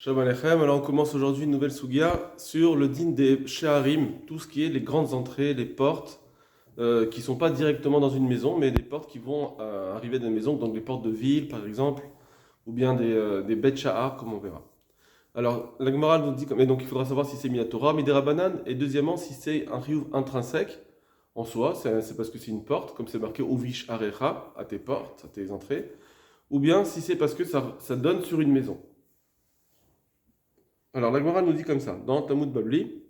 Shalom Aleichem. Alors on commence aujourd'hui une nouvelle sugia sur le din des sheharim, tout ce qui est les grandes entrées, les portes qui ne sont pas directement dans une maison, mais des portes qui vont arriver dans une maison, donc les portes de ville par exemple, ou bien des bet shahar comme on verra. Alors la Gemara nous dit, et donc il faudra savoir si c'est minatora, midirabanan, et deuxièmement si c'est un riyuv intrinsèque en soi, c'est parce que c'est une porte, comme c'est marqué uvish arecha, à tes portes, à tes entrées, ou bien si c'est parce que ça donne sur une maison. Alors, la Gemara nous dit comme ça, dans Talmud Babli,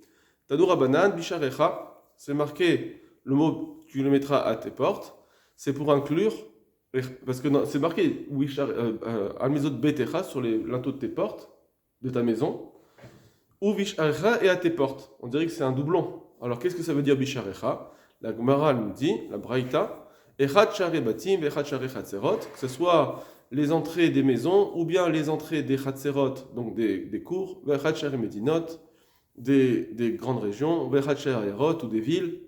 Tadura Banan, Bisharecha, c'est marqué, le mot, tu le mettras à tes portes, c'est pour inclure, parce que c'est marqué, Almizot Betecha, sur les linteaux de tes portes, de ta maison, ou Bisharecha et à tes portes. On dirait que c'est un doublon. Alors, qu'est-ce que ça veut dire Bisharecha? La Gemara nous dit, la Braïta, Echad Share Batim, Echad Share Chatzerot, que ce soit les entrées des maisons ou bien les entrées des Chatzerot, donc des cours, Echad Share Medinot, des grandes régions, Echad Share Ayarot ou des villes.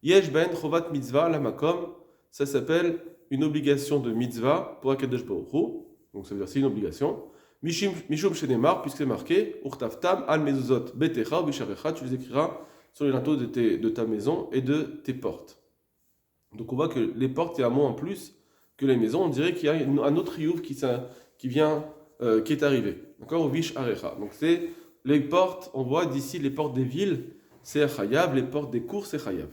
Yesh Ben Chovat Mitzvah la Makom, ça s'appelle une obligation de mitzvah pour Akadosh Baruch Hu, donc ça veut dire c'est une obligation. Mishum Shenemar, puisque c'est marqué, Urtavtam al Mezuzot Betecha ou Bisharecha, tu les écriras sur les linteaux de ta maison et de tes portes. Donc on voit que les portes, il y a un mot en plus que les maisons. On dirait qu'il y a un autre riyuv qui vient, qui est arrivé. D'accord, au vish arecha. Donc c'est les portes, on voit d'ici les portes des villes, c'est chayav, les portes des cours, c'est chayav.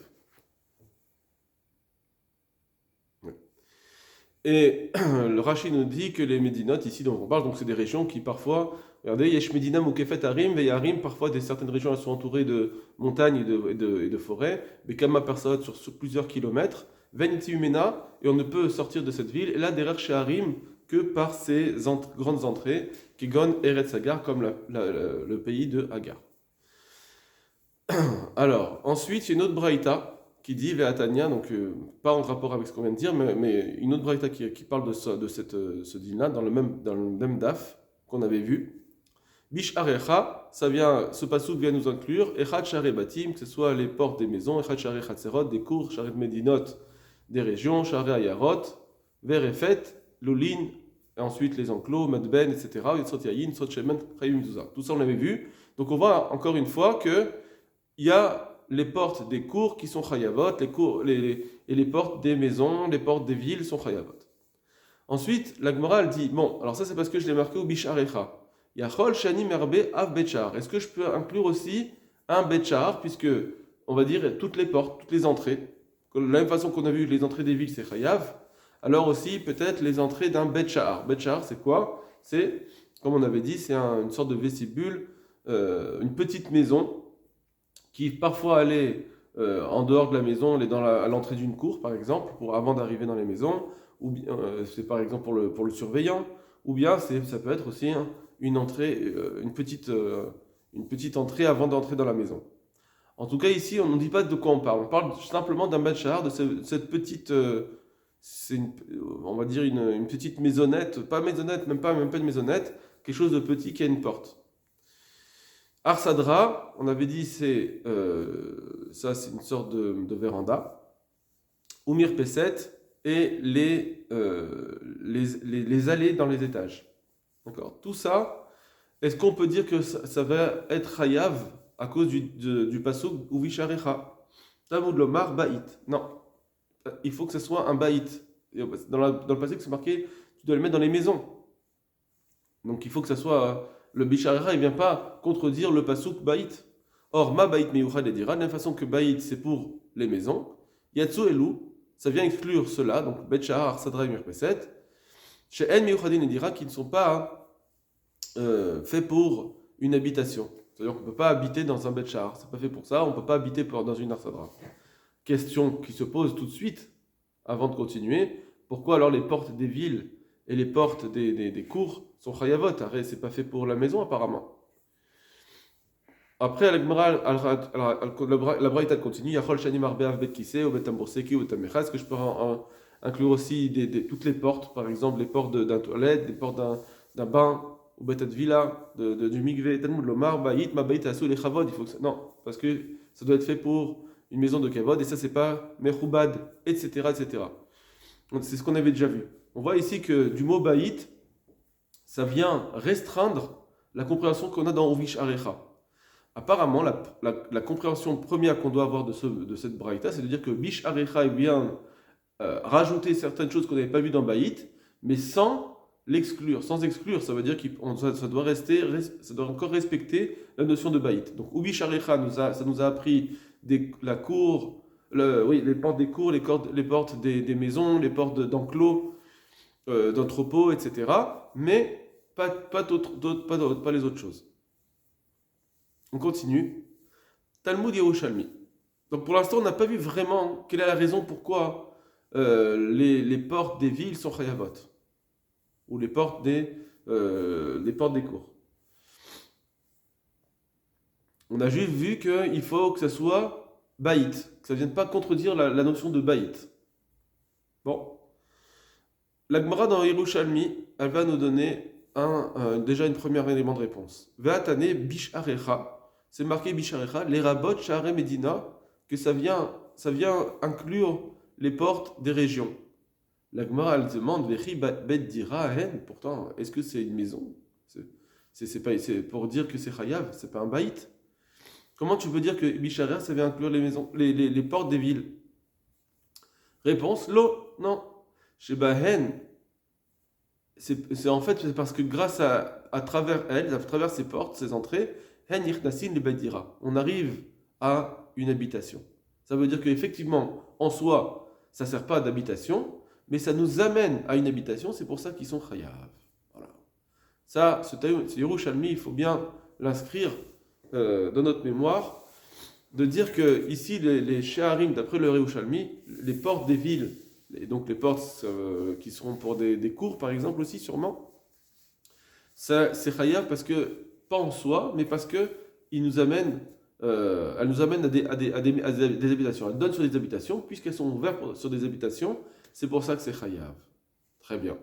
Et le Rashi nous dit que les médinotes, ici dont on parle, donc c'est des régions qui parfois, regardez, Yesh Medinam ou Kefet Harim, Veyarim, parfois certaines régions elles sont entourées de montagnes et de forêts, Bekama Persot sur plusieurs kilomètres, Veniti Umena, et on ne peut sortir de cette ville, et là derrière chez Harim, que par ces grandes entrées, qui gonnent Eretz Hagar, comme le pays de Hagar. Alors, ensuite, il y a une autre braïta qui dit Ve'atania, donc pas en rapport avec ce qu'on vient de dire, mais une autre braïta qui parle de ce din-là, dans le même daf qu'on avait vu. Bish Arecha, ce passouk vient nous inclure Echad Share Batim, que ce soit les portes des maisons, Echad Share Chatzerot, des cours, Share Medinot, des régions, Share Ayarot, Verefet, Lulin, et ensuite les enclos, Madben, etc. Yitzot Yayin, Sot Shemen, Chayim Mezuzah. Tout ça on l'avait vu. Donc on voit encore une fois que il y a les portes des cours qui sont chayavot, et les portes des maisons, les portes des villes sont chayavot. Ensuite, la Gemara elle dit, bon, alors ça c'est parce que je l'ai marqué au bisharecha. Yachol shani merbe av betchar. Est-ce que je peux inclure aussi un betchar, puisque on va dire toutes les portes, toutes les entrées, de la même façon qu'on a vu les entrées des villes c'est chayav, alors aussi peut-être les entrées d'un betchar. Betchar c'est quoi? C'est, comme on avait dit, c'est une sorte de vestibule, une petite maison qui parfois allait en dehors de la maison, elle est à l'entrée d'une cour par exemple, avant d'arriver dans les maisons, ou bien c'est par exemple pour le surveillant, ou bien ça peut être aussi une entrée, une petite entrée avant d'entrer dans la maison. En tout cas ici, on ne dit pas de quoi on parle simplement d'un bachar, de cette petite, on va dire une petite maisonnette, pas maisonnette, même pas une maisonnette, quelque chose de petit qui a une porte. Arsadra, on avait dit ça c'est une sorte de véranda. Oumir Peset et les allées dans les étages. D'accord. Tout ça, est-ce qu'on peut dire que ça va être chayav à cause du pasuk ou visharecha? Talmud lomar baït. Non, il faut que ce soit un baït. Dans le pasuk c'est marqué, tu dois le mettre dans les maisons. Donc il faut que ça soit le bisharecha, il ne vient pas contredire le pasuk baït. Or, ma baït meyuchad et dira, de la même façon que baït c'est pour les maisons, yatsu elu, ça vient exclure cela, donc bet shahar, sadra et mirpeset, chez en meyuchadin et dira, qui ne sont pas faits pour une habitation. C'est-à-dire qu'on ne peut pas habiter dans un bet shahar, c'est pas fait pour ça, on ne peut pas habiter dans une arsadra. Question qui se pose tout de suite, avant de continuer, pourquoi alors les portes des villes et les portes des cours sont chayavot? C'est pas fait pour la maison apparemment. Après, la braïta continue. Yachol shanim arbeav bet kissé, ou bet tamborseki, ou bet tamecha. Est-ce que je peux inclure aussi toutes les portes, par exemple les portes d'un toilette, les portes d'un bain, ou bet villa, du mikvé, talmud lomar, baït, ma baït asu les chavod. Non, parce que ça doit être fait pour une maison de kavod, et ça c'est pas mechoubad, etc., etc. Donc, c'est ce qu'on avait déjà vu. On voit ici que du mot baït, ça vient restreindre la compréhension qu'on a dans Uvish Arecha. Apparemment, la compréhension première qu'on doit avoir de cette braïta, c'est de dire que Bish Arecha est bien rajouter certaines choses qu'on n'avait pas vues dans Baït, mais sans l'exclure. Sans exclure, ça veut dire que ça doit encore respecter la notion de Baït. Donc, Ubish Arecha, ça nous a appris la cour, les portes des cours, les portes des maisons, les portes d'enclos, d'entrepôts, etc. Mais pas les autres choses. On continue. Talmud Yerushalmi. Donc pour l'instant, on n'a pas vu vraiment quelle est la raison pourquoi les portes des villes sont chayavot. Ou les portes des cours. On a juste vu qu'il faut que ça soit baït, que ça ne vienne pas contredire la notion de baït. Bon. La Gemara dans Yerushalmi, elle va nous donner déjà une première élément de réponse. Ve'atane bish arecha. C'est marqué Bisharecha, les rabot Sha'are Medina, que ça vient inclure les portes des régions. La Gemara, elle demande, Vechi bet dira hen, pourtant, est-ce que c'est une maison? C'est pour dire que c'est chayav, c'est pas un baït. Comment tu peux dire que Bisharecha, ça vient inclure les maisons, les portes des villes? Réponse, lo, non. Chez Bahen, c'est en fait c'est parce que grâce à travers elles, à travers ces portes, ces entrées, on arrive à une habitation. Ça veut dire qu'effectivement, en soi, ça ne sert pas d'habitation, mais ça nous amène à une habitation, c'est pour ça qu'ils sont chayav. Voilà. Ça, ce Yerushalmi, il faut bien l'inscrire dans notre mémoire, de dire que ici, les Sheharim, d'après le Yerushalmi, les portes des villes, et donc les portes qui seront pour des cours, par exemple, aussi, sûrement, ça, c'est chayav parce que pas en soi, mais parce que elle nous amène à des habitations. Elle donne sur des habitations, puisqu'elles sont ouvertes sur des habitations, c'est pour ça que c'est chayav. Très bien.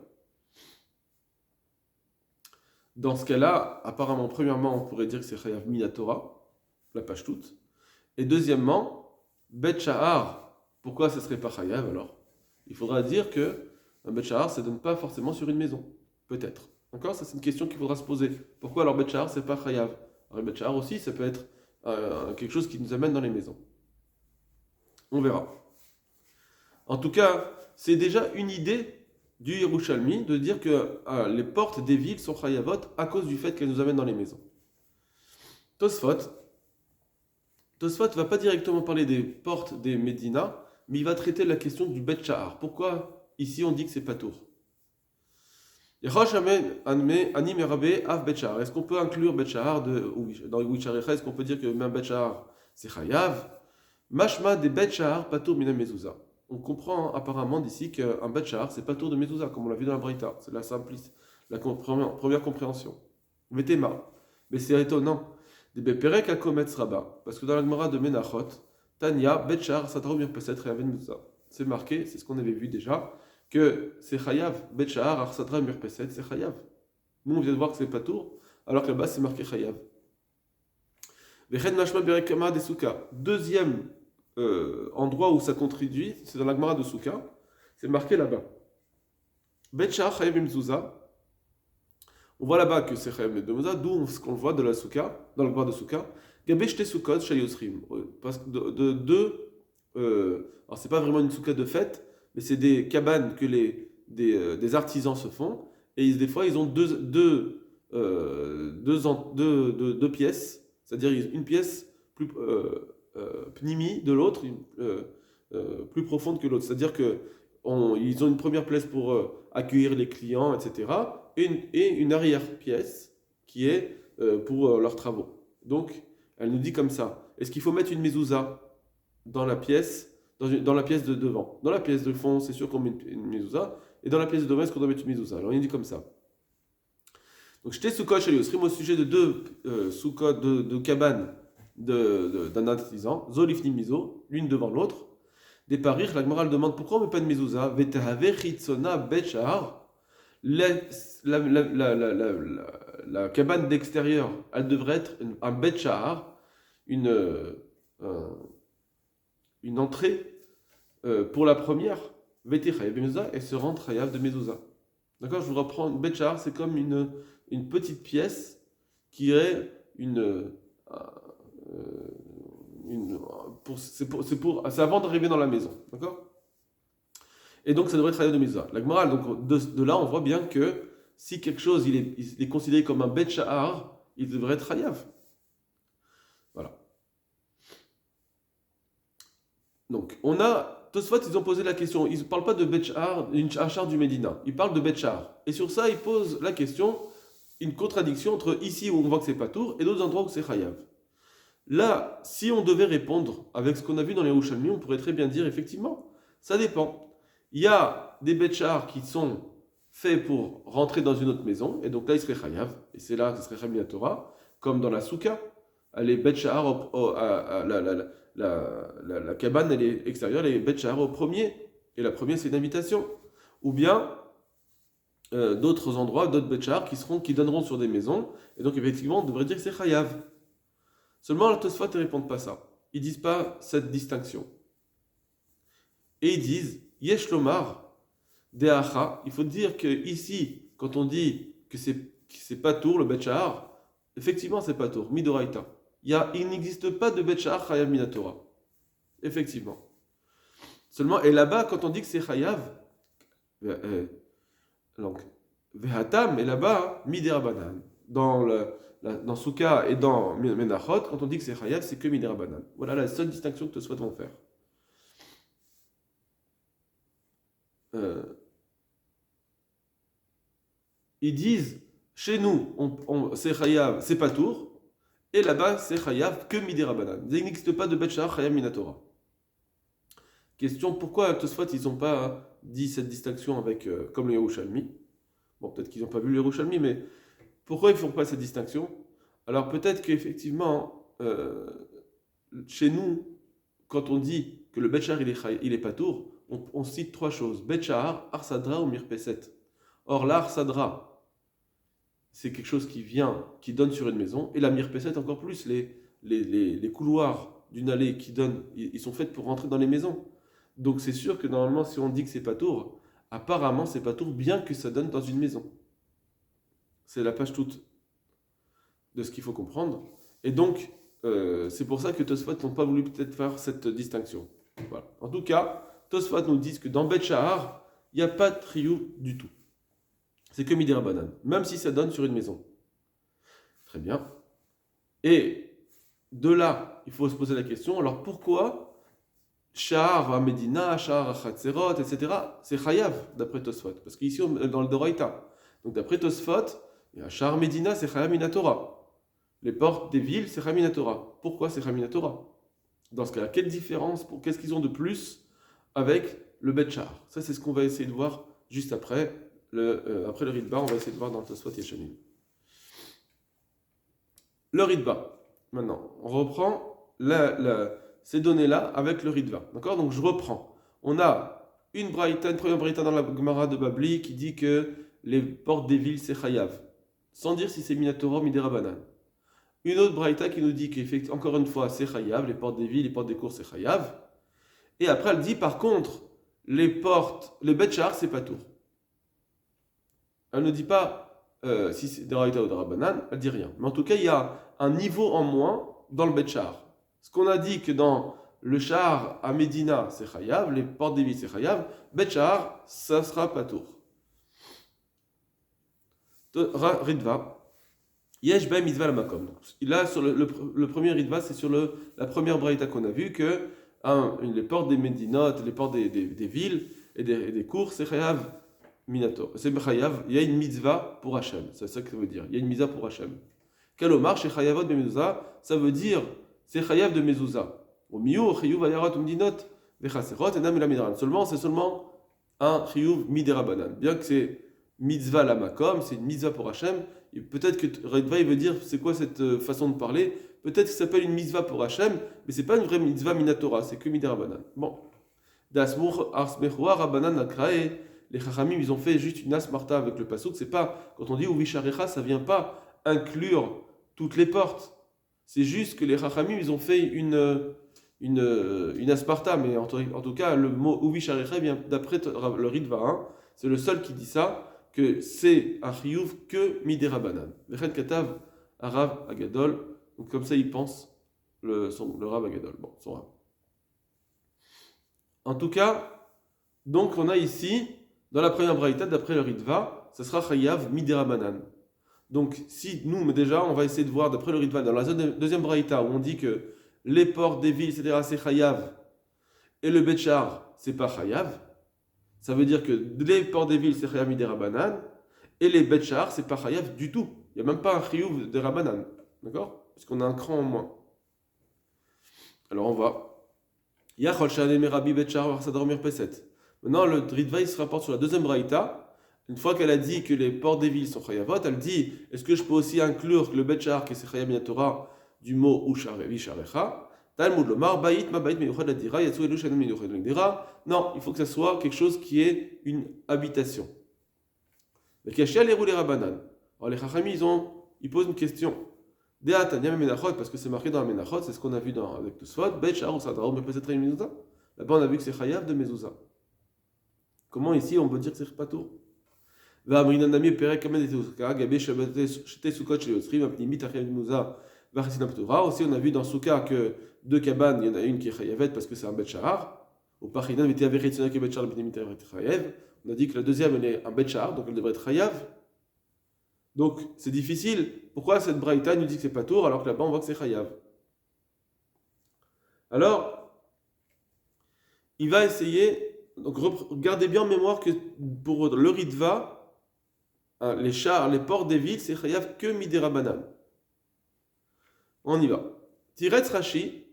Dans ce cas-là, apparemment, premièrement, on pourrait dire que c'est chayav minatora, la page toute. Et deuxièmement, bet shahar, pourquoi ce serait pas chayav alors? Il faudra dire que un bet shahar, ça ne donne pas forcément sur une maison. Peut-être. D'accord? Ça, c'est une question qu'il faudra se poser. Pourquoi alors Bet Shahar, c'est pas Chayav? Alors Bet Shahar aussi, ça peut être quelque chose qui nous amène dans les maisons. On verra. En tout cas, c'est déjà une idée du Yerushalmi de dire que les portes des villes sont Chayavot à cause du fait qu'elles nous amènent dans les maisons. Tosfot ne va pas directement parler des portes des Médina, mais il va traiter la question du Bet Shahar. Pourquoi ici on dit que c'est Patour? Est-ce qu'on peut inclure Bet Shahar dans Uvish Arecha? Est-ce qu'on peut dire que même Bet Shahar c'est Chayav? Mashma de Bet Shahar Patour Mina Mezouza. On comprend apparemment d'ici qu'un Bet Shahar c'est Patour de Mezouza, comme on l'a vu dans la Braïta. C'est la première compréhension. Vetema. Mais c'est étonnant. Des Beperek Akometz Rabba. Parce que dans la Gemara de Menachot, Tanya, Bet Shahar Sataro Mirpeset Reaven Mezouza. C'est marqué, c'est ce qu'on avait vu déjà, que c'est Chayav, Bet Shahar, Arsadra, Mirpeset, c'est Chayav. Nous, on vient de voir que c'est Patour, alors que là-bas, c'est marqué Chayav. Vechen Mashma Berekama de Souka. Deuxième endroit où ça contribue, c'est dans la Gemara de Souka. C'est marqué là-bas. Bet Shahar, Chayav Mzouza. On voit là-bas que c'est Chayav Mzouza, d'où ce qu'on voit de la Souka, dans la Gemara de Souka. Gabeshte Soukot, Shayosrim. Parce que alors, c'est pas vraiment une Souka de fête, mais c'est des cabanes que des artisans se font, et des fois ils ont deux pièces, c'est-à-dire une pièce plus pnimi de l'autre, plus profonde que l'autre. C'est-à-dire qu'ils ont une première pièce pour accueillir les clients, etc., et une arrière-pièce qui est pour leurs travaux. Donc, elle nous dit comme ça, est-ce qu'il faut mettre une mezouza dans la pièce de devant? Dans la pièce de fond, c'est sûr qu'on met une mezouza, et dans la pièce de devant, est-ce qu'on doit mettre une mezouza? Alors il dit comme ça. Donc j'étais soukot chez Yosrim au sujet de deux soukot, de cabanes d'un artisan, zolifni miso, l'une devant l'autre. Des parir, la Gemara demande pourquoi on ne met pas de mezouza? Vetahave chitzona bet shahar. La cabane d'extérieur, elle devrait être un bet shahar, une entrée pour la première, Veti Chayav de Mezouza, et se rend Chayav de Mezouza. D'accord? Je vous reprends, Bet Shahar, c'est comme une petite pièce qui est c'est avant d'arriver dans la maison, d'accord? Et donc ça devrait être chayav de mezuzah. La Gemara, donc de là, on voit bien que si quelque chose il est considéré comme un bet sha'ar, il devrait être chayav. Voilà. Donc on a Tosfot, ils ont posé la question. Ils ne parlent pas de bet sha'ar, une sha'ar du Médina. Ils parlent de bet sha'ar. Et sur ça, ils posent la question, une contradiction entre ici où on voit que c'est patour et d'autres endroits où c'est chayav. Là, si on devait répondre avec ce qu'on a vu dans les Yerushalmi, on pourrait très bien dire effectivement, ça dépend. Il y a des betchars qui sont faits pour rentrer dans une autre maison, et donc là, il serait chayav, et c'est là que ce serait chayav Torah, comme dans la souka. Les betchars, la cabane, elle est extérieure, les betchars au premier, et la première, c'est une invitation. Ou bien, d'autres endroits, d'autres betchars qui donneront sur des maisons, et donc effectivement, on devrait dire que c'est chayav. Seulement, la Tosfot ne répondent pas ça. Ils ne disent pas cette distinction. Et ils disent, Yesh Lomar, Deacha, il faut dire que ici, quand on dit que c'est patour, le Bet Sha'ar, effectivement c'est patour, Midoraita. Il n'existe pas de Bet Sha'ar Chayav Minatora. Effectivement. Seulement, et là-bas, quand on dit que c'est Chayav, donc, Vehatam, et là-bas, Miderabanan. Dans Souka et dans Menachot, quand on dit que c'est Chayav, c'est que Miderabanan. Voilà la seule distinction que te souhaitons faire. Ils disent, chez nous, c'est Chayav, c'est Patour, et là-bas, c'est Chayav que Miderabanan. Il n'existe pas de Bet Sha'ar Chayav Minatora. Question, pourquoi Tosfot, ils n'ont pas dit cette distinction avec, comme les Yerushalmi? Bon, peut-être qu'ils n'ont pas vu les Yerushalmi, mais pourquoi ils ne font pas cette distinction? Alors peut-être qu'effectivement, chez nous, quand on dit que le Bet Sha'ar il est Patour, on cite trois choses. Bet Sha'ar, Arsadra ou Mirpeset. Or, l'Arsadra, c'est quelque chose qui donne sur une maison, et la Mirpeset encore plus. Les couloirs d'une allée ils sont faits pour rentrer dans les maisons. Donc c'est sûr que normalement, si on dit que c'est Patour, apparemment c'est Patour bien que ça donne dans une maison. C'est la page toute de ce qu'il faut comprendre. Et donc, c'est pour ça que Tosfot n'ont pas voulu peut-être faire cette distinction. Voilà. En tout cas, Tosfot nous dit que dans Bet Sha'ar, il n'y a pas de triyou du tout. C'est que Midirabanan, même si ça donne sur une maison. Très bien. Et de là, il faut se poser la question, alors pourquoi Sha'ar à Medina, Sha'ar à Chatzerot, etc., c'est Chayav, d'après Tosfot? Parce qu'ici, dans le Doraïta. Donc d'après Tosfot, il y a Sha'ar Medina, c'est Chayav Minatora. Les portes des villes, c'est Chayav Minatora. Pourquoi c'est Chayav Minatora? Dans ce cas-là, quelle différence, qu'est-ce qu'ils ont de plus avec le Bet Sha'ar? Ça, c'est ce qu'on va essayer de voir juste après. Après le Ritba, on va essayer de voir dans Tosfot Yeshanim. Le Ritba. Maintenant, on reprend ces données-là avec le Ritva. D'accord? Donc je reprends. On a une première braïta dans la Gemara de Babli qui dit que les portes des villes c'est Chayav, sans dire si c'est Minatora ou Miderabanan. Une autre braïta qui nous dit qu'encore une fois c'est Chayav, les portes des villes, les portes des cours c'est Chayav. Et après elle dit par contre, les Bet Sha'ar c'est Patour. Elle ne dit pas si c'est Deraïta ou Derabanan, elle dit rien. Mais en tout cas, il y a un niveau en moins dans le Bet Sha'ar. Ce qu'on a dit que dans le Sha'ar à Medina, c'est Chayav, les portes des villes, c'est Chayav, Bet Sha'ar, ça sera Patour. Ritva, Yesh Ben Mitzvah la Makom. Là, sur le premier Ritva, c'est sur la première braïta qu'on a vu que les portes des Medinot, les portes des villes et des cours, c'est Chayav. Minato. C'est Chayav, il y a une mitzvah pour Hachem. C'est ça que ça veut dire. Il y a une mitzvah pour Hachem. Kalomar, chez Chayavot de Mezuzah, ça veut dire c'est Chayav de Mezuzah. Au mieux, Chayuv Ayarot Umdinot, Vechaserot, et Nam Midran. C'est seulement un Chayuv Miderabanan. Bien que c'est mitzvah la makom, c'est une mitzvah pour Hachem. Et peut-être que Redva, il veut dire c'est quoi cette façon de parler. Peut-être que ça s'appelle une mitzvah pour Hachem, mais c'est pas une vraie mitzvah Minatora, c'est que Miderabanan. Bon. Dasmur Arsmechua Rabanan Akrae. Les Chachamim, ils ont fait juste une asmarta avec le pasouk. C'est pas, quand on dit Uvisharecha, ça vient pas inclure toutes les portes. C'est juste que les Chachamim, ils ont fait une asparta. Mais en tout cas, le mot Uvisharecha vient d'après le Ritva. Hein, c'est le seul qui dit ça, que c'est un chiyuv que miderabanan. Vechet katav Rav Agadol. Donc comme ça, il pense le Rav Agadol. Bon, son Rav. En tout cas, donc on a ici, dans la première braïta, d'après le Ritva, ce sera Chayav Midirabanan. Donc si nous, mais déjà, on va essayer de voir, d'après le Ritva, dans la deuxième braïta, où on dit que les portes des villes, etc., c'est Chayav, et le Betchar, c'est pas Chayav, ça veut dire que les portes des villes, c'est Chayav Midirabanan, et les Betchar, c'est pas Chayav du tout. Il n'y a même pas un Chiyuv de Rabanan. D'accord? Puisqu'on a un cran en moins. Alors on va. Maintenant, le Ritva, il se rapporte sur la deuxième braïta. Une fois qu'elle a dit que les portes des villes sont chayavot, elle dit, est-ce que je peux aussi inclure le betchar, qui est chayav minatora, du mot usharecha? Talmud lomar, baït, ma baït, meyuchad la dira, yatsu elu shanem meyuchad la dira. Non, il faut que ça soit quelque chose qui est une habitation. Mais kashia les roulés rabanan. Alors les chachami, ils posent une question. Dea tanya menachot, parce que c'est marqué dans la menachot, c'est ce qu'on a vu avec Tosfot, betchar ou sadra, mais peut-être une mezouza. Là-bas, on a vu que c'est chayav de mezouza. Comment ici on peut dire que c'est patour? Aussi, on a vu dans Souka que deux cabanes, il y en a une qui est chayavet parce que c'est un bet shahar. On a dit que la deuxième elle est un bet shahar, donc elle devrait être chayav. Donc c'est difficile. Pourquoi cette braïta nous dit que c'est patour alors que là-bas on voit que c'est chayav? Alors, il va essayer. Donc gardez bien en mémoire que pour le Ritva, les chars, les ports des villes, c'est chayav que midirabanan. On y va. Tiretz Rashi,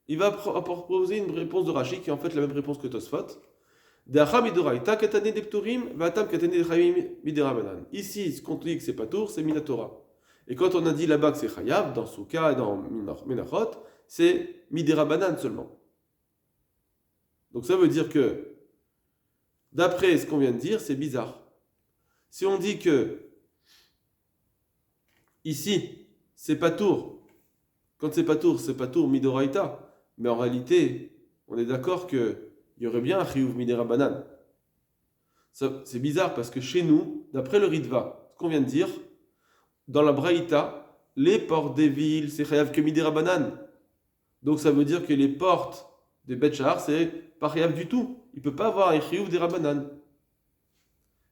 il va proposer une réponse de Rashi qui est en fait la même réponse que Tosfot. Ici, ce qu'on dit que c'est patour, c'est minatora. Et quand on a dit là-bas que c'est chayav, dans Souka et dans Menachot, c'est midirabanan seulement. Donc ça veut dire que d'après ce qu'on vient de dire, c'est bizarre. Si on dit que ici, c'est patour, quand c'est patour midoraita, mais en réalité, on est d'accord qu'il y aurait bien un chiyuv midirabanan. C'est bizarre parce que chez nous, d'après le Ritva, ce qu'on vient de dire, dans la braïta, les portes des villes, c'est chayav que midirabanan. Donc ça veut dire que les portes des betchar, c'est pas chayav du tout. Il ne peut pas avoir un chiyuv dirabanan.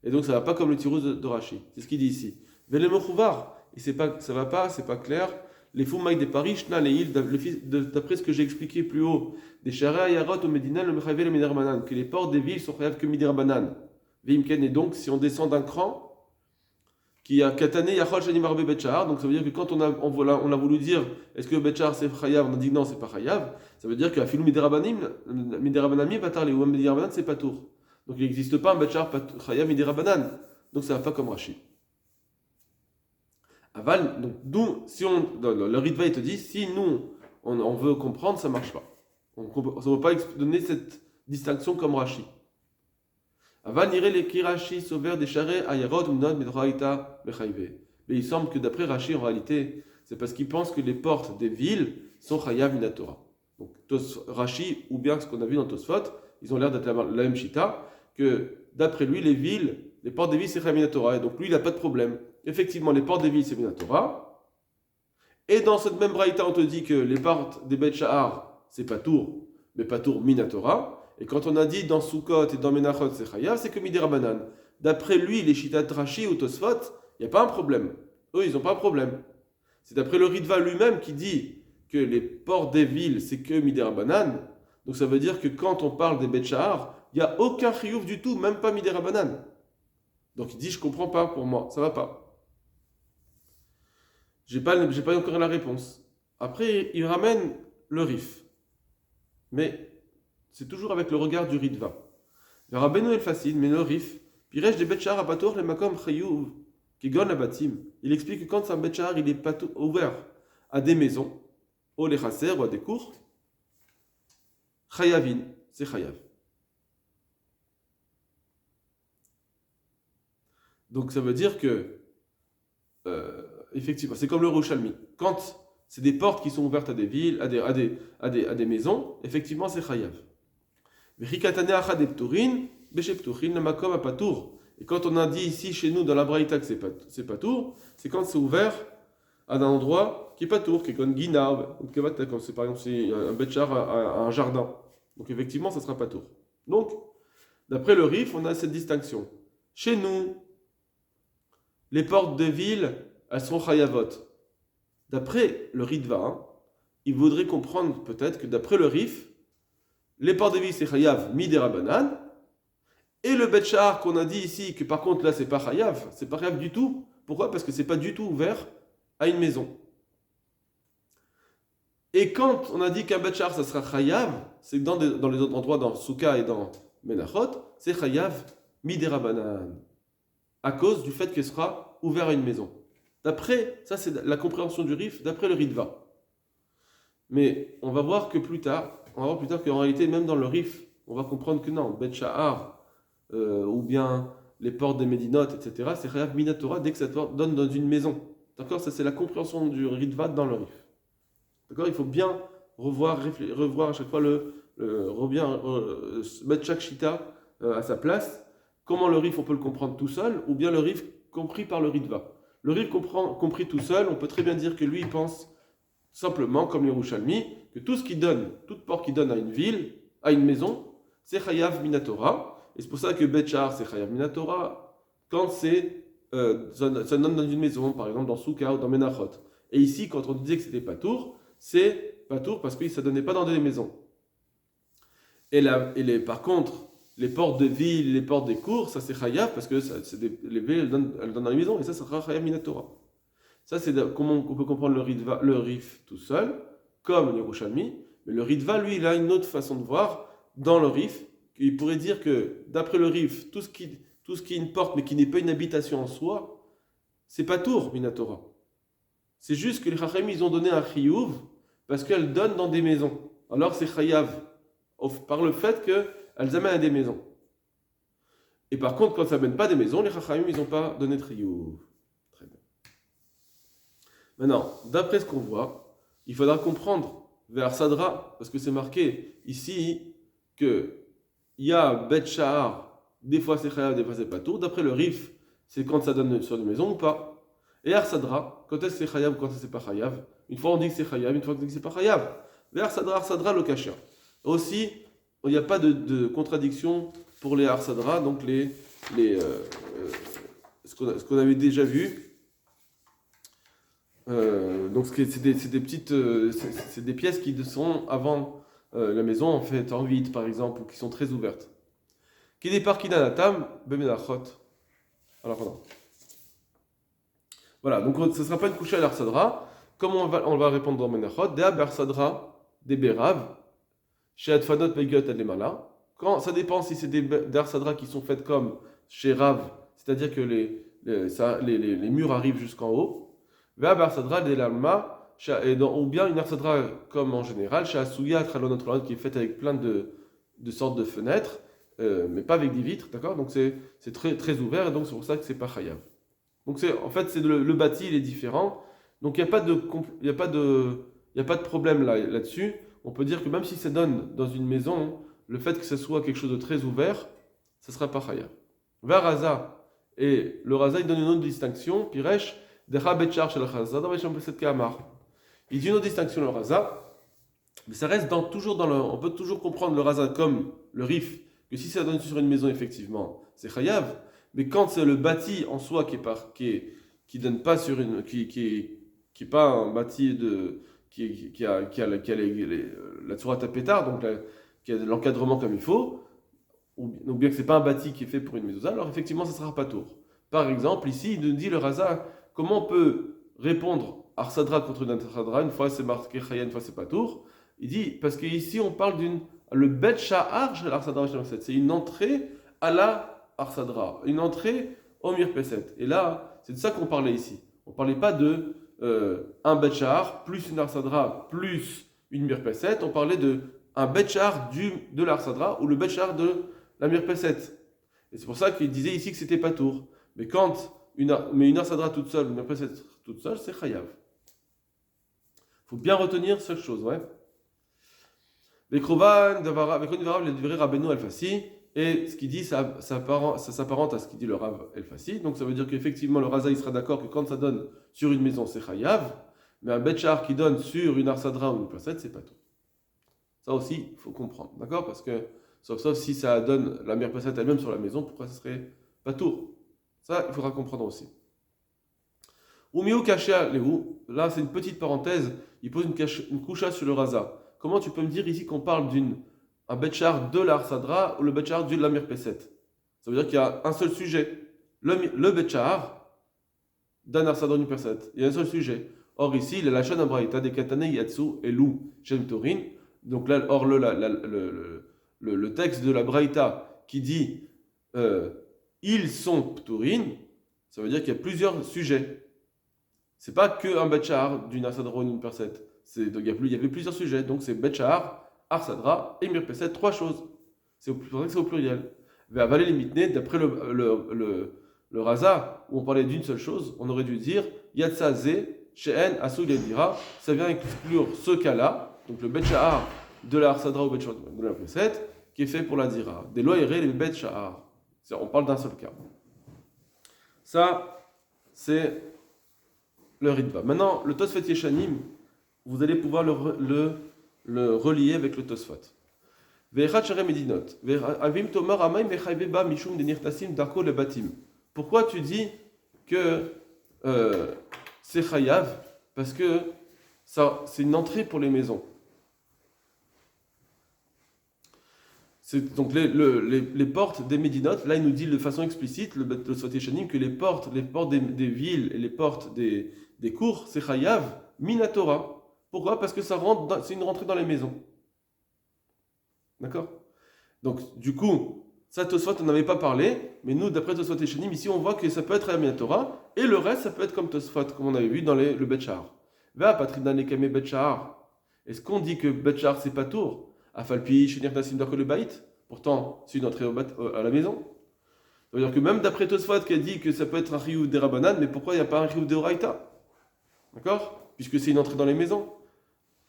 Et donc ça ne va pas comme le tirous de Rashi. C'est ce qu'il dit ici. Velemechouvar, et ça va pas, c'est pas clair. Les foumaïs des Paris, d'après ce que j'ai expliqué plus haut, des Shara Yarot au Medina, le Mechavé le Midrabanan, que les portes des villes sont chayav que Midrabanan. Veimken, et donc si on descend d'un cran, qui a Katane Yachol Shanim Arbe Betchar, donc ça veut dire que quand on a voulu dire est-ce que Betchar c'est chayav, on a dit non, c'est pas chayav, ça veut dire qu'à Filou Midrabanim, va tarler, ou Midrabanan c'est pas tour. Donc il n'existe pas un betchar chayav midirabanan. Donc ça ne va pas comme Rashi. Aval, donc d'où, si le Ritva il te dit, si nous on veut comprendre, ça ne marche pas. Ça ne veut pas donner cette distinction comme Rashi. Aval n'irait les kirashi sauver des charrets ayarot umnod medraïta bechayve. Mais il semble que d'après Rashi en réalité, c'est parce qu'il pense que les portes des villes sont chayav minatora. Donc Rashi ou bien ce qu'on a vu dans Tosfot, ils ont l'air d'être la même shita. Que d'après lui, les portes des villes, c'est chayav minatora. Et donc lui, il n'a pas de problème. Effectivement, les portes des villes, c'est minatora. Et dans cette même braïta, on te dit que les portes des bet shahar, c'est patour, mais patour minatora. Et quand on a dit dans Sukkot et dans Menachot, c'est chayav, c'est que midirabanan. D'après lui, les shitat Rashi ou Tosfot, il n'y a pas un problème. Eux, ils n'ont pas un problème. C'est d'après le Ritva lui-même qui dit que les portes des villes, c'est que midirabanan. Donc ça veut dire que quand on parle des bet shahar, il n'y a aucun chiyuv du tout, même pas midirabanan. Donc il dit, je ne comprends pas pour moi, ça ne va pas. J'ai pas encore la réponse. Après, il ramène le rif. Mais c'est toujours avec le regard du Ritva. Le Rabbeinu el facile, mais le rif, Piresh des betchar à patour, les makom chiyuv, qui gon la batim. Il explique que quand c'est un betchar, il est ouvert à des maisons, ou les chasser, ou à des cours, chayavin, c'est chayav. Donc ça veut dire que, effectivement, c'est comme le Rouchalmi. Quand c'est des portes qui sont ouvertes à des villes, à des maisons, effectivement c'est chayav. Et quand on a dit ici chez nous dans la braïta que c'est patour, c'est quand c'est ouvert à un endroit qui est pas tour, qui est comme Guina, ou Kavata, comme c'est par exemple c'est un Betchar à un jardin. Donc effectivement, ça sera pas tour. Donc, d'après le Rif, on a cette distinction. Chez nous, les portes de ville, elles sont Chayavot. D'après le Ritva, hein, il voudrait comprendre peut-être que d'après le Rif, les portes de ville c'est Chayav Midera et le Betchar qu'on a dit ici, que par contre là c'est pas Chayav du tout. Pourquoi? Parce que c'est pas du tout ouvert à une maison. Et quand on a dit qu'un Betchar ça sera Chayav, c'est que dans les autres endroits, dans Souka et dans Menachot, c'est Chayav Midera à cause du fait qu'il sera ouvert à une maison. D'après, ça c'est la compréhension du Rif, d'après le Ritva. Mais on va voir qu'en réalité, même dans le Rif, on va comprendre que non, Bet Sha'ar, ou bien les portes des Médinotes, etc., c'est Chayav Minatora dès que ça donne dans une maison. D'accord? Ça c'est la compréhension du Ritva dans le Rif. D'accord? Il faut bien revoir à chaque fois mettre chaque Shita à sa place. Comment le Rif on peut le comprendre tout seul, ou bien le Rif compris par le Ritva. Le Rif compris tout seul, on peut très bien dire que lui il pense simplement, comme les Yerushalmi, que tout ce qui donne, toute porte qui donne à une ville, à une maison, c'est Chayav Minatora. Et c'est pour ça que Betchar, c'est Chayav Minatora, quand ça donne dans une maison, par exemple dans Souka ou dans Menachot. Et ici, quand on disait que c'était Patour, c'est Patour parce que ça ne donnait pas dans des maisons. Par contre, les portes de ville, les portes des cours, ça c'est Chayav parce que les villes, elles donnent dans les maisons, et ça sera Chayav Minatora. Ça, c'est comment on peut comprendre le Rif tout seul, comme le Yerushalmi. Mais le Ritva, lui, il a une autre façon de voir dans le Rif. Il pourrait dire que, d'après le Rif, tout ce qui est une porte, mais qui n'est pas une habitation en soi, c'est pas tour, Minatora. C'est juste que les Chachamim, ils ont donné un Chiyuv, parce qu'elles donnent dans des maisons. Alors c'est Chayav, par le fait qu'elles amènent à des maisons. Et par contre, quand ça n'amène pas des maisons, les Chachamim, ils n'ont pas donné de Chiyuv. Maintenant, d'après ce qu'on voit, il faudra comprendre vers Sadra, parce que c'est marqué ici qu'il y a Bet Sha'ar, des fois c'est Chayav, des fois c'est Patour. D'après le Rif, c'est quand ça donne sur une maison ou pas. Et Arsadra, quand est-ce que c'est Chayav ou quand est-ce que c'est pas Chayav? Une fois on dit que c'est Chayav, une fois on dit que c'est pas Chayav. Vers Arsadra, le Kashia. Aussi, il n'y a pas de contradiction pour les Arsadra, donc ce qu'on avait déjà vu. Donc c'est des pièces qui sont avant la maison en fait en 8 par exemple ou qui sont très ouvertes. Qui départ qui danatam bemenachot. Alors pardon. Voilà, donc ce ne sera pas une couche à l'arsadra. Comment on va répondre dans menachot? Dea bersadra des berav chez adfanot begot adlemala. Quand ça dépend si c'est des arsadra qui sont faites comme chez Rav, c'est-à-dire que les murs arrivent jusqu'en haut. Ou bien une arsadra comme en général, chez Asuya, qui est faite avec plein de sortes de fenêtres, mais pas avec des vitres, d'accord? Donc c'est très, très ouvert, et donc c'est pour ça que c'est pas chayav. Donc en fait, le bâti, il est différent. Donc il n'y a pas de problème là-dessus. On peut dire que même si ça donne dans une maison, le fait que ce soit quelque chose de très ouvert, ça ne sera pas chayav. Vers Raza, et le Raza, il donne une autre distinction, Piresh, il dit une autre distinction le Raza, mais ça reste toujours on peut toujours comprendre le Raza comme le Rif, que si ça donne sur une maison effectivement, c'est Chayav, mais quand c'est le bâti en soi qui donne pas sur qui est pas un bâti qui a la tsurat à pétard, donc qui a de l'encadrement comme il faut, ou bien que c'est pas un bâti qui est fait pour une mezouza, alors effectivement ça sera pas tour. Par exemple, ici, il nous dit le Raza, comment on peut répondre Arsadra contre une Arsadra, une fois c'est marqué Chaya, une fois c'est pas tour. Il dit, parce qu'ici on parle le Bet Sha'ar chez l'Arsadra, c'est une entrée à la Arsadra, une entrée au Mirpeset. Et là, c'est de ça qu'on parlait ici. On parlait pas de un Bet Sha'ar plus une Arsadra plus une Mirpeset, on parlait de un Bet Sha'ar de l'Arsadra ou le Bet Sha'ar de la Mirpeset. Et c'est pour ça qu'il disait ici que c'était pas tour. Mais une arsadra toute seule, une Mirpeset toute seule, c'est chayav. Il faut bien retenir cette chose, ouais. Bekrovan, avec une variable, les divrei Rabbeinu Alfassi, Et ce qu'il dit, ça s'apparente à ce qu'il dit le Rav El-Fassi. Donc ça veut dire qu'effectivement, le Raza, il sera d'accord que quand ça donne sur une maison, c'est Chayav. Mais un Bet Shahar qui donne sur une Arsadra ou une Perset, c'est pas tout. Ça aussi, il faut comprendre. D'accord? Parce que, sauf si ça donne la mère Perset elle-même sur la maison, pourquoi ça serait pas tout? Ça, il faudra comprendre aussi. Umiu Kashia Lehu, là c'est une petite parenthèse, il pose une coucha sur le Raza. Comment tu peux me dire ici qu'on parle un Bet Shahar de l'Arsadra ou le Bet Shahar de la mère Perset? Ça veut dire qu'il y a un seul sujet. Le Bet Shahar d'un Arsadra ou d'une Perset. Il y a un seul sujet. Or ici, il a la chaîne Abraïta des Katane Yatsu et Lou Shem Torin. Donc là, or le texte de la Braïta qui dit ils sont Pturin, ça veut dire qu'il y a plusieurs sujets. C'est pas que un Bet Shahar d'une Arsadra ou d'une Perset. Il y avait plusieurs sujets. Donc c'est Bet Shahar, Arsadra et Mir Perset, trois choses. C'est pour ça que c'est au pluriel. Avaler les mitne, d'après le Raza, où on parlait d'une seule chose, on aurait dû dire Yatsa Ze, She'en, Asul Yadira. Ça vient exclure ce cas-là, donc le Bet Shahar de la Arsadra ou Bet Shahar de la Perset, qui est fait pour la Dira. Des lois les Bet Shahar. On parle d'un seul cas. Ça, c'est le Ritva. Maintenant, le Tosfot Yeshanim, vous allez pouvoir le relier avec le Tosfot. Pourquoi tu dis que c'est Chayav? Parce que c'est une entrée pour les maisons. Donc les portes des Médinotes, là il nous dit de façon explicite, le Tosfot Yeshanim, que les portes des villes et les portes des cours, c'est Chayav, Minatora. Pourquoi? Parce que c'est une rentrée dans les maisons. D'accord? Donc du coup, ça Tosfot on n'avait pas parlé, mais nous d'après Tosfot Yeshanim, ici on voit que ça peut être à Minatora, et le reste ça peut être comme Tosfot, comme on avait vu dans le Bet Shahar. Va Patridan Nekame Bet Shahar. Est-ce qu'on dit que Bet Shahar c'est pas tour? Afalpi, Shenir Nassim Darko le Bait, pourtant c'est une entrée à la maison. Ça veut dire que même d'après Tosfot qui a dit que ça peut être un Riyou de Rabbanan, mais pourquoi il n'y a pas un Riyou de Oraïta? D'accord? Puisque c'est une entrée dans les maisons.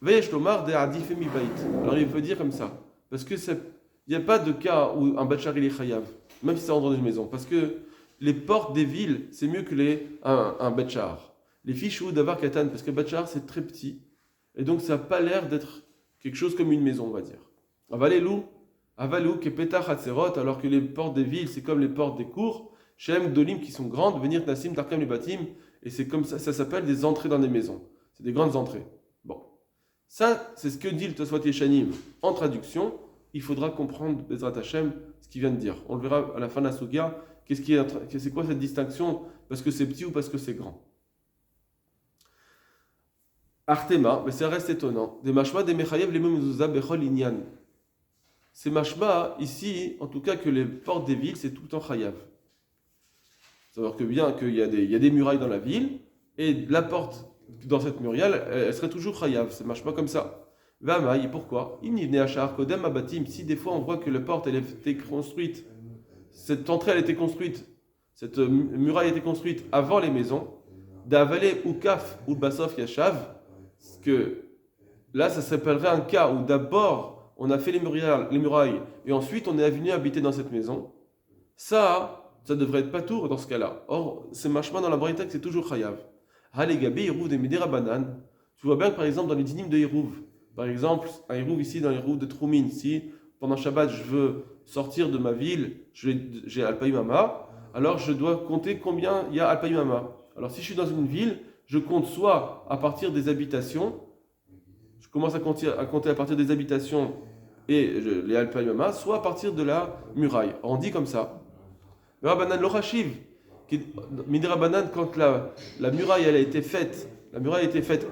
Veyesh Lomar de Adif mi Bait. Alors il peut dire comme ça. Parce que il n'y a pas de cas où un Bet Shahar il est Chayav, même si ça rentre dans une maison. Parce que les portes des villes, c'est mieux que un Bet Shahar. Les fiches ou d'avoir Katan, parce que Bet Shahar c'est très petit. Et donc ça n'a pas l'air d'être quelque chose comme une maison, on va dire. Avalou, qui est Petach Hatzerot, alors que les portes des villes, c'est comme les portes des cours, Shem, Dolim, qui sont grandes, venir Nassim, Tarkam, les Batim, et c'est comme ça s'appelle des entrées dans des maisons. C'est des grandes entrées. Bon. Ça, c'est ce que dit le Tosfot Yeshanim. En traduction, il faudra comprendre, Bezrat Hashem, ce qu'il vient de dire. On le verra à la fin de la Sugia, c'est quoi cette distinction, parce que c'est petit ou parce que c'est grand. Artema, mais ça reste étonnant. Des mashma, des mechayev, les mezuzah, bechol inyan. C'est mashma, ici, en tout cas, que les portes des villes, c'est tout le temps chayav. C'est-à-dire que bien qu'il y a des murailles dans la ville, et la porte dans cette muraille, elle serait toujours chayav. C'est mashma comme ça. Vamaï, pourquoi? Si des fois on voit que la porte, elle a été construite, cette entrée, elle a été construite, cette muraille a été construite avant les maisons, d'avaler ou kaf ou basof yashav, que là, ça s'appellerait un cas où d'abord on a fait les murailles et ensuite on est venu habiter dans cette maison. Ça devrait être pas tour dans ce cas-là. Or, c'est machma dans la Braïta que c'est toujours chayav. Halegabi, Yerouv des Medera Banan. Tu vois bien que par exemple dans les dynimes de Yerouv, par exemple, un Yerouv ici dans les Yerouv de Troumin, si pendant Shabbat je veux sortir de ma ville, j'ai Alpaïmama, alors je dois compter combien il y a Alpaïmama. Alors si je suis dans une ville, je compte soit à partir des habitations, je commence à compter à partir des habitations et les Alpaïmama, soit à partir de la muraille. On dit comme ça. Rabbanan l'Orachiv, Midra Banan, quand la muraille elle a été faite,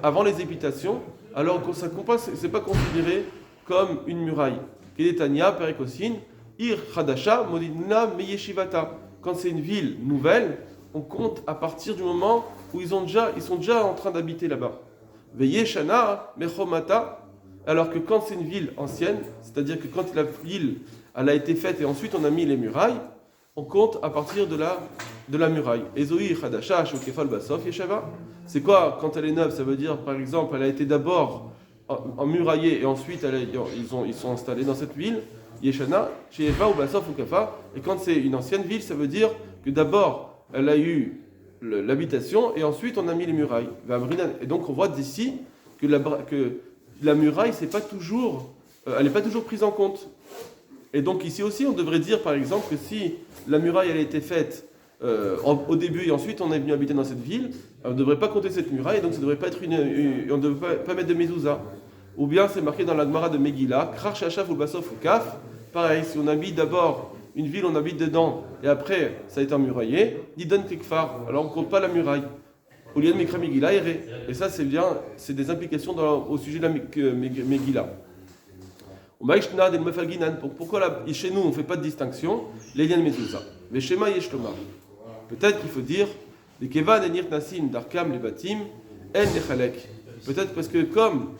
avant les habitations, alors c'est pas considéré comme une muraille. Kedetania, Perekosin, Ir Khadasha, Modina, Meyeshivata. Quand c'est une ville nouvelle, on compte à partir du moment où ils sont déjà en train d'habiter là-bas. Veyeshana, Mechomata, alors que quand c'est une ville ancienne, c'est-à-dire que quand la ville elle a été faite et ensuite on a mis les murailles, on compte à partir de la muraille. Ezoi Khadasha, Shokefal Basof, Yeshava. C'est quoi quand elle est neuve? Ça veut dire, par exemple, elle a été d'abord emmuraillée et ensuite ils sont installés dans cette ville. Yeshana, Sheyeva ou Bassof ou Kafa. Et quand c'est une ancienne ville, ça veut dire que d'abord, elle a eu l'habitation et ensuite on a mis les murailles. Et donc on voit d'ici que la muraille, c'est pas toujours, elle n'est pas toujours prise en compte. Et donc ici aussi, on devrait dire par exemple que si la muraille elle a été faite au début et ensuite on est venu habiter dans cette ville, on ne devrait pas compter cette muraille et donc ça ne devrait pas être on ne devrait pas mettre de mezouza. Ou bien c'est marqué dans la Gemara de Megillah, Krar Shachaf ou Bassof ou Kaf. Pareil, si on habite d'abord une ville, on habite dedans et après ça a été emmuraillé, Didon Kikfar, alors on ne compte pas la muraille. Au lieu de Mikra Megillah, et ça c'est bien, c'est des implications au sujet de la Megillah. Pourquoi là, chez nous on ne fait pas de distinction? Les liens de mezouza. Mais Shema Yeshlomar. Peut-être qu'il faut dire les Kevan et Nirnasim Darkam les Batim En Nechalek. Peut-être parce que comme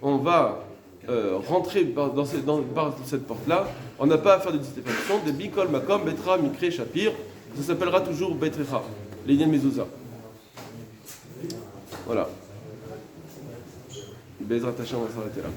on va rentrer par cette porte-là, on n'a pas à faire de distinction de Bikol Makom Betra Mikre Shapir. Ça s'appellera toujours Betrecha. Les liens de mezouza. Voilà. Bezrat Hashem, on va s'arrêter là.